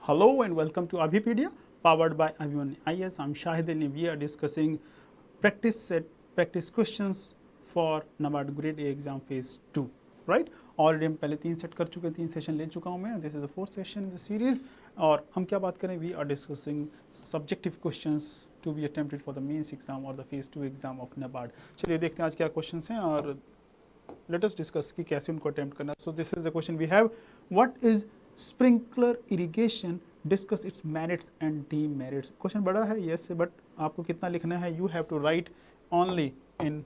Hello and welcome to Abhipedia, powered by Abhimanyu IS. I'm Shahid and we are discussing practice questions for NABARD Grade A exam phase 2. Right? Already हम पहले 3 set कर चुके हैं, 3 session ले चुका हूँ मैं. This is the 4th session in the series. और हम क्या बात करें, we are discussing subjective questions to be attempted for the mains exam और the phase 2 exam of NABARD. चलिए देखते हैं आज क्या क्वेश्चंस हैं और लेट अस डिस्कस कि कैसे उनको अटेम्प्ट करना. So this is the question we have. What is sprinkler irrigation, discuss its merits and demerits. Question बड़ा है यस, बट आपको कितना लिखना है, you have to write only in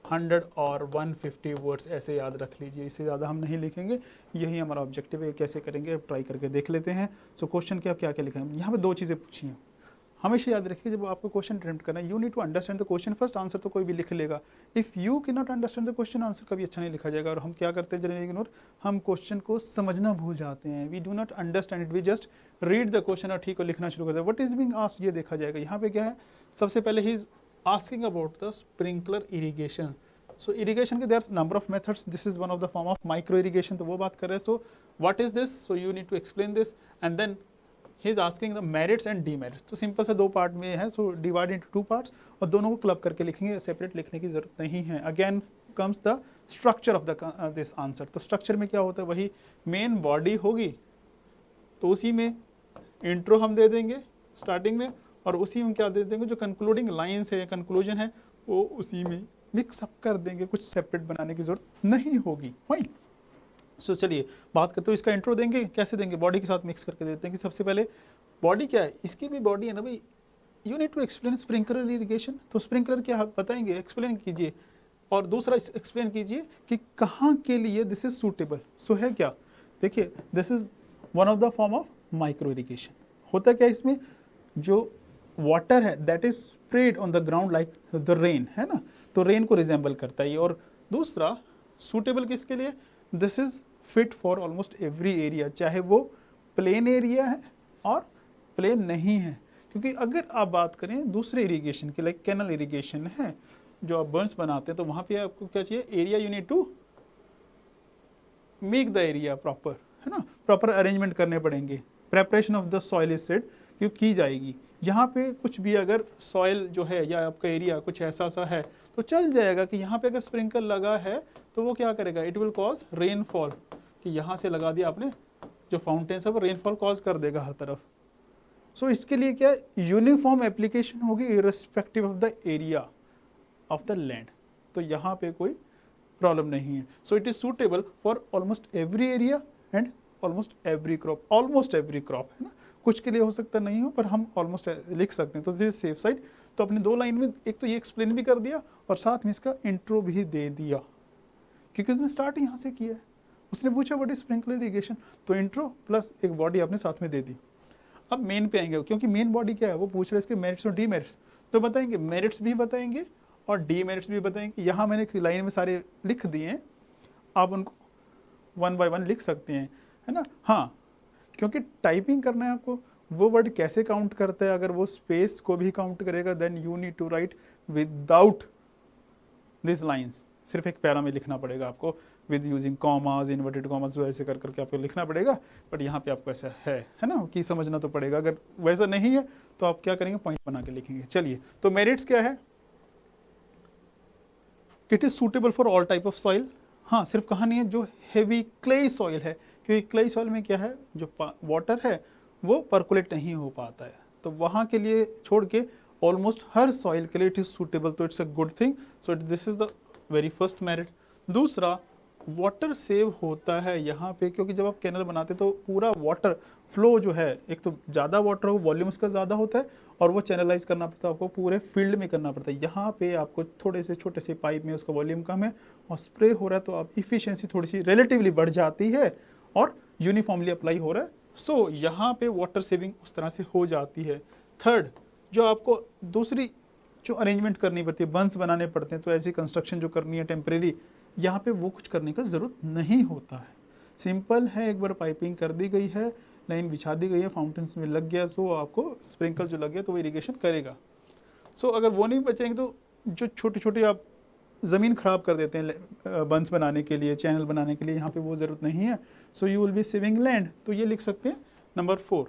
100 और 150 वर्ड्स. ऐसे याद रख लीजिए, इससे ज़्यादा हम नहीं लिखेंगे. यही हमारा ऑब्जेक्टिव है. कैसे करेंगे ट्राई करके देख लेते हैं. सो क्वेश्चन क्या क्या क्या लिखा है यहाँ पे. 2 चीज़ें पूछी हैं, हमेशा याद रखिए जब आपको क्वेश्चन अटेम्प्ट करना है, you need to understand the question first. Answer तो कोई भी लिख लेगा. If you can not understand the question, answer कभी अच्छा नहीं लिखा जाएगा. और हम क्या करते हैं जनरली इग्नोर, हम क्वेश्चन को समझना भूल जाते हैं. We do not understand it, we just read the question और ठीक है लिखना शुरू कर दें. व्हाट इज बीइंग आस्क्ड ये देखा जाएगा. यहाँ पे क्या है, सबसे पहले ही is asking about the sprinkler irrigation. So irrigation के there are number of methods, this is one of the form of micro irrigation, तो वो बात कर रहे हैं. So what is this, so you need to explain this and then he is asking the merits and demerits. तो simple से 2 part में है, सो डिवाइड इनटू 2 पार्ट्स और दोनों को क्लब करके लिखेंगे. सेपरेट लिखने की जरूरत नहीं है. Again comes the structure of the this answer. तो स्ट्रक्चर में क्या होता है, वही मेन बॉडी होगी तो उसी में इंट्रो हम दे देंगे स्टार्टिंग में, और उसी में क्या दे देंगे जो कंक्लूडिंग लाइन्स है, कंक्लूजन है, वो उसी में मिक्सअप कर देंगे. कुछ सेपरेट बनाने की जरूरत नहीं होगी. वही सो चलिए बात करते हो. इसका इंट्रो देंगे, कैसे देंगे, बॉडी के साथ मिक्स करके देते हैं कि सबसे पहले बॉडी क्या है, इसकी भी बॉडी है ना भाई. You need to explain sprinkler irrigation. तो स्प्रिंकलर क्या बताएंगे, एक्सप्लेन कीजिए. और दूसरा एक्सप्लेन कीजिए कि कहाँ के लिए दिस इज सूटेबल. सो है क्या, देखिए this is one of the form of micro irrigation. होता क्या इसमें, जो वाटर है that is spread on the ground like the rain, है ना, तो रेन को रिजेंबल करता है ये. और दूसरा सूटेबल किसके लिए, this is fit for almost every area, चाहे वो प्लेन एरिया है और प्लेन नहीं है. क्योंकि अगर आप बात करें दूसरे इरिगेशन की, लाइक कैनल इरिगेशन है जो आप बर्न्स बनाते हैं, तो वहाँ पे आपको क्या चाहिए, area you need to make the area proper, है ना, प्रॉपर अरेंजमेंट करने पड़ेंगे. Preparation of the soil is set क्यों की जाएगी. यहाँ पे कुछ भी अगर सॉइल जो है या आपका एरिया कुछ ऐसा सा है तो चल जाएगा कि यहाँ पे अगर स्प्रिंकल लगा है तो वो क्या करेगा, इट विल कॉज रेनफॉल. कि यहाँ से लगा दिया आपने, जो फाउंटेन्स है वो रेनफॉल कॉज कर देगा हर तरफ. सो इसके लिए क्या यूनिफॉर्म एप्लीकेशन होगी irrespective of the area of the land. तो यहाँ पे कोई प्रॉब्लम नहीं है. So it is suitable for almost every area and almost every crop. Almost every crop है ना, कुछ के लिए हो सकता नहीं हो, पर हम ऑलमोस्ट लिख सकते हैं. तो दिस सेफ साइड. तो अपने 2 लाइन में एक तो ये एक्सप्लेन भी कर दिया और साथ में इसका इंट्रो भी दे दिया, क्योंकि उसने स्टार्ट यहाँ से किया है. उसने पूछा व्हाट इज स्प्रिंकलर इरिगेशन, तो इंट्रो प्लस एक बॉडी आपने साथ में दे दी. अब मेन पे आएंगे, क्योंकि मेन बॉडी क्या है, वो पूछ रहे हैं इसके मेरिट्स और डीमेरिट्स. तो बताएंगे, मेरिट्स भी बताएंगे और डीमेरिट्स भी बताएंगे. यहाँ मैंने एक लाइन में सारे लिख दिए हैं, आप उनको 1 बाय 1 लिख सकते हैं, है ना. हाँ, क्योंकि टाइपिंग करना है आपको, वो वर्ड कैसे काउंट करता है, अगर वो स्पेस को भी काउंट करेगा then you need to write without this lines. सिर्फ एक पैरा में लिखना पड़ेगा आपको with using commas, inverted commas, ऐसे कर करके आपको लिखना पड़ेगा. बट यहाँ पे आपको ऐसा है ना, कि समझना तो पड़ेगा. अगर वैसा नहीं है तो आप क्या करेंगे, पॉइंट बना के लिखेंगे. चलिए, तो मेरिट्स क्या है, it is suitable for all type of soil. हाँ, सिर्फ कहानी है जो हेवी क्ले सॉइल है, क्योंकि क्ले सॉइल में क्या है, जो वाटर है वो पर्कुलेट नहीं हो पाता है, तो वहाँ के लिए छोड़ के ऑलमोस्ट हर सॉइल के लिए इट इज सूटेबल. तो it's a good thing. So this is the very first merit. दूसरा, वाटर सेव होता है यहाँ पे, क्योंकि जब आप कैनल बनाते तो पूरा वाटर फ्लो जो है, एक तो ज़्यादा वाटर हो, वॉल्यूम उसका ज़्यादा होता है, और वो चैनलाइज करना पड़ता है आपको, पूरे फील्ड में करना पड़ता है. यहाँ पे आपको थोड़े से छोटे से पाइप में उसका वॉल्यूम कम है और स्प्रे हो रहा है, तो आप इफिशियंसी थोड़ी सी रिलेटिवली बढ़ जाती है और यूनिफॉर्मली अप्लाई हो रहा है. सो यहाँ पे वाटर सेविंग उस तरह से हो जाती है. थर्ड, जो आपको दूसरी जो अरेंजमेंट करनी पड़ती है, बंस बनाने पड़ते हैं, तो ऐसी कंस्ट्रक्शन जो करनी है टेम्परेरी, यहाँ पे वो कुछ करने का ज़रूरत नहीं होता है. सिंपल है, एक बार पाइपिंग कर दी गई है, लाइन बिछा दी गई है, फाउंटेन्स में लग गया, तो आपको स्प्रिंकल जो लग गया तो वो इरिगेशन करेगा. सो अगर वो नहीं बचेंगे तो जो छोटे छोटे आप ज़मीन ख़राब कर देते हैं बंस बनाने के लिए, चैनल बनाने के लिए, यहाँ पे वो ज़रूरत नहीं है. So you will be saving land. तो ये लिख सकते हैं नंबर 4,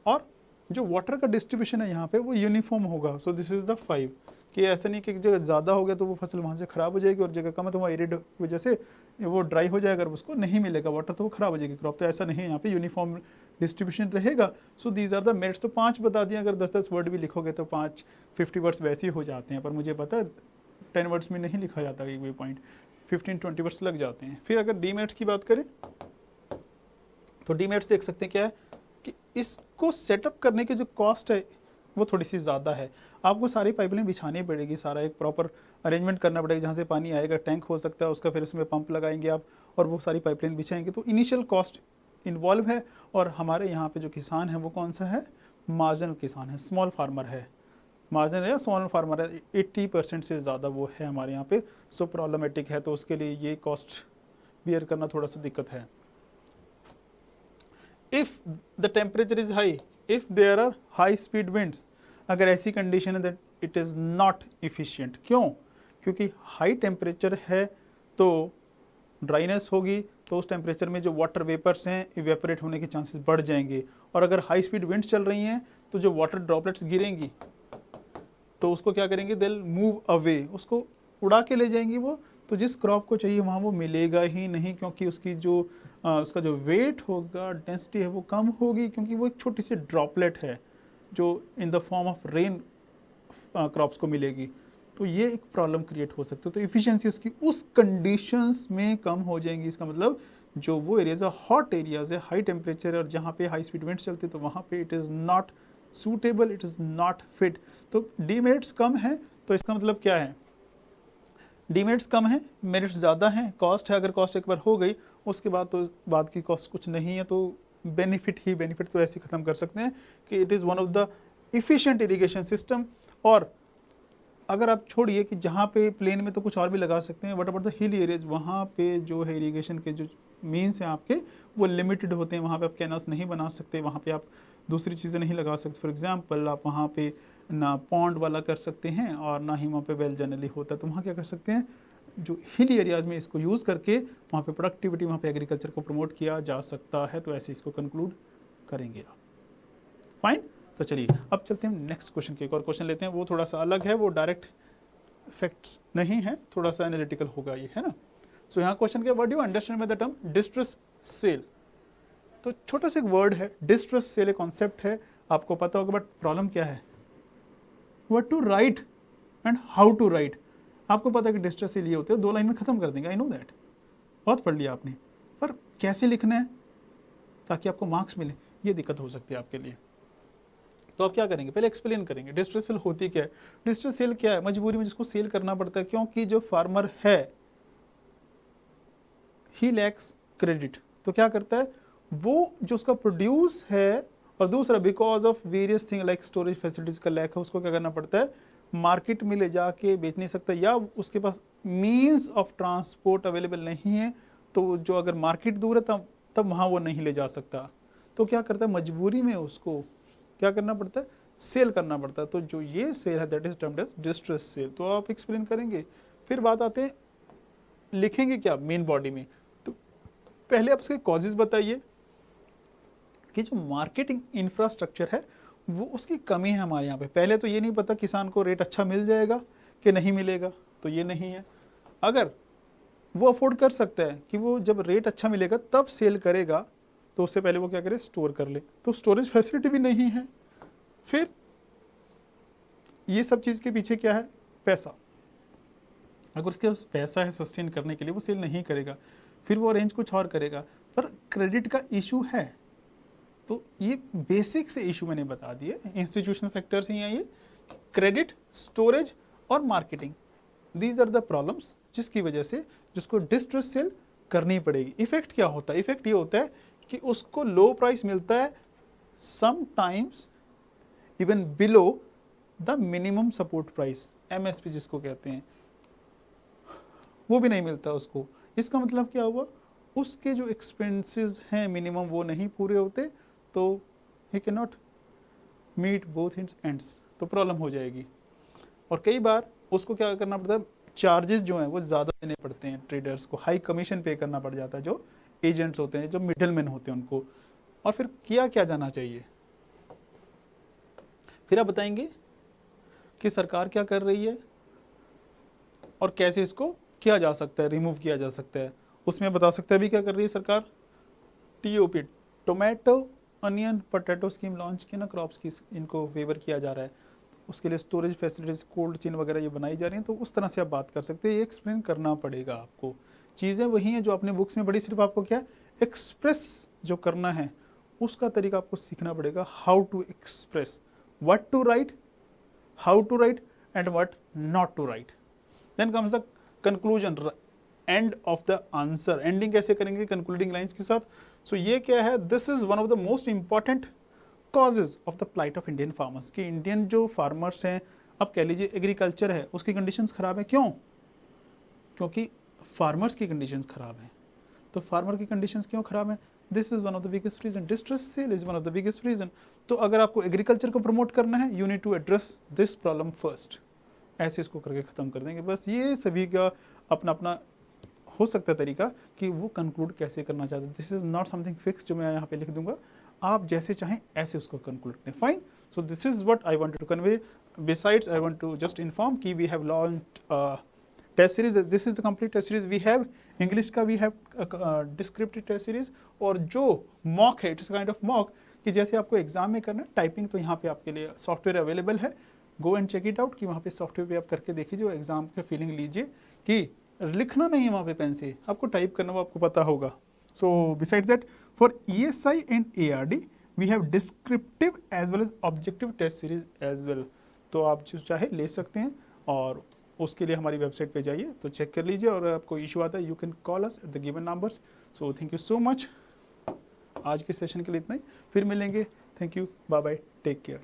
और जो वाटर का डिस्ट्रीब्यूशन है यहाँ पे वो यूनिफॉर्म होगा। सो दिस इज द 5, कि ऐसा नहीं कि एक जगह ज़्यादा हो गया तो वो फसल वहाँ से ख़राब हो जाएगी और जगह कम है तो वहाँ एरिड की वजह से वो ड्राई हो जाएगा, अगर उसको नहीं मिलेगा वाटर तो वो ख़राब हो जाएगी क्रॉप। तो ऐसा नहीं है, यहाँ पे यूनिफॉर्म डिस्ट्रीब्यूशन रहेगा। So these are the merits. तो 5 बता दिए, अगर 10-10 वर्ड भी लिखोगे तो 50 वर्ड्स वैसे ही हो जाते हैं, पर मुझे पता है 10 वर्ड्स में नहीं लिखा जाता एक भी पॉइंट, 15-20 वर्ड्स लग जाते हैं। फिर अगर डीमेरिट्स की बात करें तो डीमेरिट्स देख सकते हैं क्या है कि इसको सेटअप करने की जो कॉस्ट है वो थोड़ी सी ज़्यादा है। आपको सारी पाइपलाइन बिछानी पड़ेगी, सारा एक प्रॉपर अरेंजमेंट करना पड़ेगा, जहाँ से पानी आएगा टैंक हो सकता है उसका, फिर उसमें पंप लगाएंगे आप और वो सारी पाइपलाइन बिछाएंगे, तो इनिशियल कॉस्ट इन्वॉल्व है। और हमारे यहाँ पे जो किसान है वो कौन सा है, मार्जिनल किसान है, स्मॉल फार्मर है, मार्जिनल या स्मॉल फार्मर है, 80% से ज़्यादा वो है हमारे यहाँ पे। सो प्रॉब्लमेटिक है, तो उसके लिए ये कॉस्ट बियर करना थोड़ा सा दिक्कत है। If the temperature is high, if there are high speed winds, अगर ऐसी कंडीशन है that it is not efficient. क्यों? क्योंकि हाई टेम्परेचर है तो ड्राइनेस होगी, तो उस टेम्परेचर में जो वाटर वेपर्स हैं इवेपोरेट होने के चांसेस बढ़ जाएंगे, और अगर हाई स्पीड विंड्स चल रही हैं तो जो वाटर ड्रॉपलेट्स गिरेंगी तो उसको क्या करेंगे, दे विल मूव अवे, उसको उड़ा के ले जाएंगी वो, तो जिस क्रॉप को चाहिए वहाँ वो मिलेगा ही नहीं, क्योंकि उसकी जो उसका जो वेट होगा, डेंसिटी है वो कम होगी, क्योंकि वो एक छोटी सी ड्रॉपलेट है जो in the form of rain crops को मिलेगी। तो ये एक प्रॉब्लम क्रिएट हो सकती है, तो इफिशिएंसी उसकी उस कंडीशंस में कम हो जाएंगी। इसका मतलब जो वो एरियाज है, हॉट एरियाज है, हाई टेम्परेचर और जहाँ पे हाई स्पीड विंड्स चलते, तो वहाँ पे it is not suitable, it is not fit. तो डीमेरिट्स कम है, तो इसका मतलब क्या है, डीमेरिट्स कम है, मेरिट्स ज़्यादा हैं। कॉस्ट है, अगर कॉस्ट एक बार हो गई उसके बाद तो बाद की कॉस्ट कुछ नहीं है, तो बेनिफिट ही बेनिफिट, तो ऐसे ख़त्म कर सकते हैं कि it is one of the efficient irrigation system. और अगर आप छोड़िए कि जहाँ पे प्लेन में तो कुछ और भी लगा सकते हैं, but about the hill areas वहाँ पे जो है इरिगेशन के जो मीन्स हैं आपके वो लिमिटेड होते हैं, वहाँ पे आप कैनल्स नहीं बना सकते, वहाँ पे आप दूसरी चीज़ें नहीं लगा सकते। फॉर एग्जांपल आप वहाँ पे ना पॉन्ड वाला कर सकते हैं और ना ही वहाँ पे वेल जनरली होता है, तो वहाँ क्या कर सकते हैं, जो हिल एरियाज़ में इसको यूज़ करके वहाँ पे प्रोडक्टिविटी, वहाँ पे एग्रीकल्चर को प्रमोट किया जा सकता है। तो ऐसे इसको कंक्लूड करेंगे आप। फाइन, तो चलिए अब चलते हैं नेक्स्ट क्वेश्चन के। एक और क्वेश्चन लेते हैं, वो थोड़ा सा अलग है, वो डायरेक्ट फैक्ट्स नहीं है, थोड़ा सा एनालिटिकल होगा ये, है ना। सो यहाँ क्वेश्चन क्या, what do you understand by the term distress sale. तो छोटा सा एक वर्ड है, डिस्ट्रेस सेल एक कॉन्सेप्ट है, आपको पता होगा, बट प्रॉब्लम क्या है, what to write and how to write. आपको पता है कि डिस्ट्रेस सेल ये होते हैं, 2 लाइन में खत्म कर देंगे, आई नो दैट, बहुत पढ़ लिया आपने, पर कैसे लिखना है ताकि आपको मार्क्स मिले, ये दिक्कत हो सकती है आपके लिए। तो आप क्या करेंगे, पहले एक्सप्लेन करेंगे डिस्ट्रेस सेल होती क्या है। डिस्ट्रेस सेल क्या है, मजबूरी में जिसको सेल करना पड़ता है, क्योंकि जो फार्मर है ही लैक्स क्रेडिट, तो क्या करता है वो जो उसका प्रोड्यूस है, और दूसरा because of various thing like storage facilities का लैक है, उसको क्या करना पड़ता है, मार्केट में ले जाके बेच नहीं सकता, या उसके पास मीन्स ऑफ ट्रांसपोर्ट अवेलेबल नहीं है, तो जो अगर मार्केट दूर है तब वहाँ वो नहीं ले जा सकता, तो क्या करता है मजबूरी में उसको क्या करना पड़ता है, सेल करना पड़ता है। तो जो ये सेल है that is termed as distress sale. तो आप एक्सप्लेन करेंगे, फिर बात आते हैं लिखेंगे क्या मेन बॉडी में। तो पहले आप उसके कॉजेज बताइए कि जो मार्केटिंग इंफ्रास्ट्रक्चर है वो उसकी कमी है हमारे यहाँ पे। पहले तो ये नहीं पता किसान को रेट अच्छा मिल जाएगा कि नहीं मिलेगा, तो ये नहीं है। अगर वो अफोर्ड कर सकता है कि वो जब रेट अच्छा मिलेगा तब सेल करेगा, तो उससे पहले वो क्या करे, स्टोर कर ले, तो स्टोरेज फैसिलिटी भी नहीं है। फिर ये सब चीज़ के पीछे क्या है, पैसा। अगर उसके पास पैसा है सस्टेन करने के लिए, वो सेल नहीं करेगा, फिर वो अरेंज कुछ और करेगा, पर क्रेडिट का इशू है। तो ये बेसिक से इशू मैंने बता दिए, इंस्टीट्यूशनल फैक्टर्स ही हैं ये, क्रेडिट, स्टोरेज और marketing, these are the problems जिसकी वजह से जिसको डिस्ट्रेस सेल करनी पड़ेगी। इफेक्ट क्या होता है, इफेक्ट ये होता है कि उसको लो प्राइस मिलता है, sometimes even below the minimum support price, MSP जिसको कहते हैं, वो भी नहीं मिलता उसको। इसका मतलब क्या हुआ, उसके जो एक्सपेंसेस हैं मिनिमम वो नहीं पूरे होते, तो he can not meet both his ends, तो प्रॉब्लम हो जाएगी। और कई बार उसको क्या करना पड़ता है, चार्जेस जो हैं वो ज़्यादा देने पड़ते हैं ट्रेडर्स को, हाई कमीशन पे करना पड़ जाता है जो एजेंट्स होते हैं, जो मिडलमैन होते हैं उनको। और फिर किया क्या जाना चाहिए, फिर आप बताएंगे कि सरकार क्या कर रही है और कैसे इसको किया जा सकता है, रिमूव किया जा सकता है। उसमें बता सकते हैं अभी क्या कर रही है सरकार, TOP, tomato onion potato scheme launch की ना, क्रॉप्स की इनको फेवर किया जा रहा है, उसके लिए स्टोरेज फैसिलिटीज़ कोल्ड चेन वगैरह ये बनाई जा रही हैं। तो उस तरह से आप बात कर सकते हैं, ये एक्सप्लेन करना पड़ेगा आपको। चीज़ें वही हैं जो आपने बुक्स में पढ़ी, सिर्फ आपको क्या एक्सप्रेस जो करना है उसका तरीका आपको सीखना पड़ेगा, how to express, what to write, how to write and what not to write. Then comes the conclusion, end of the answer, ending कैसे करेंगे, कंक्लूडिंग लाइंस के साथ। सो ये क्या है, this is one of the most important causes of the plight of Indian farmers, कि Indian जो farmers हैं, अब कह लीजिए एग्रीकल्चर है उसकी कंडीशंस खराब है, क्यों, क्योंकि फार्मर्स की कंडीशंस खराब हैं। तो फार्मर की कंडीशंस क्यों खराब है, this is one of the biggest reason, distress sale is one of the biggest reason. तो अगर आपको एग्रीकल्चर को प्रमोट करना है, you need to address this problem first, ऐसे इसको करके ख़त्म कर देंगे। बस ये सभी का अपना अपना हो सकता है तरीका कि वो कंक्लूड कैसे करना चाहते हैं। This is not something fix जो मैं यहाँ पे लिख दूंगा, आप जैसे चाहें ऐसे उसको कंक्लूड करें, fine. So this is what I wanted to convey. Besides I want to just inform कि we have launched test series, this is the complete test series we have. English का we have descriptive test series, और जो mock है, it's kind of mock, कि जैसे आपको exam में करना है टाइपिंग, तो यहाँ पे आपके लिए सॉफ्टवेयर अवेलेबल है, go and check it out, कि वहाँ पे सॉफ्टवेयर पे आप करके देखिए, जो एग्जाम का फीलिंग लीजिए कि लिखना नहीं है वहाँ पे पेन से, आपको टाइप करना वो आपको पता होगा। So besides that for ESI and ARD we have descriptive as well as objective test series as well. तो आप जो चाहे ले सकते हैं, और उसके लिए हमारी वेबसाइट पे जाइए तो चेक कर लीजिए, और आपको इशू आता है you can call us at the given numbers. So thank you so much, आज के सेशन के लिए इतना ही, फिर मिलेंगे, thank you, bye bye, take care.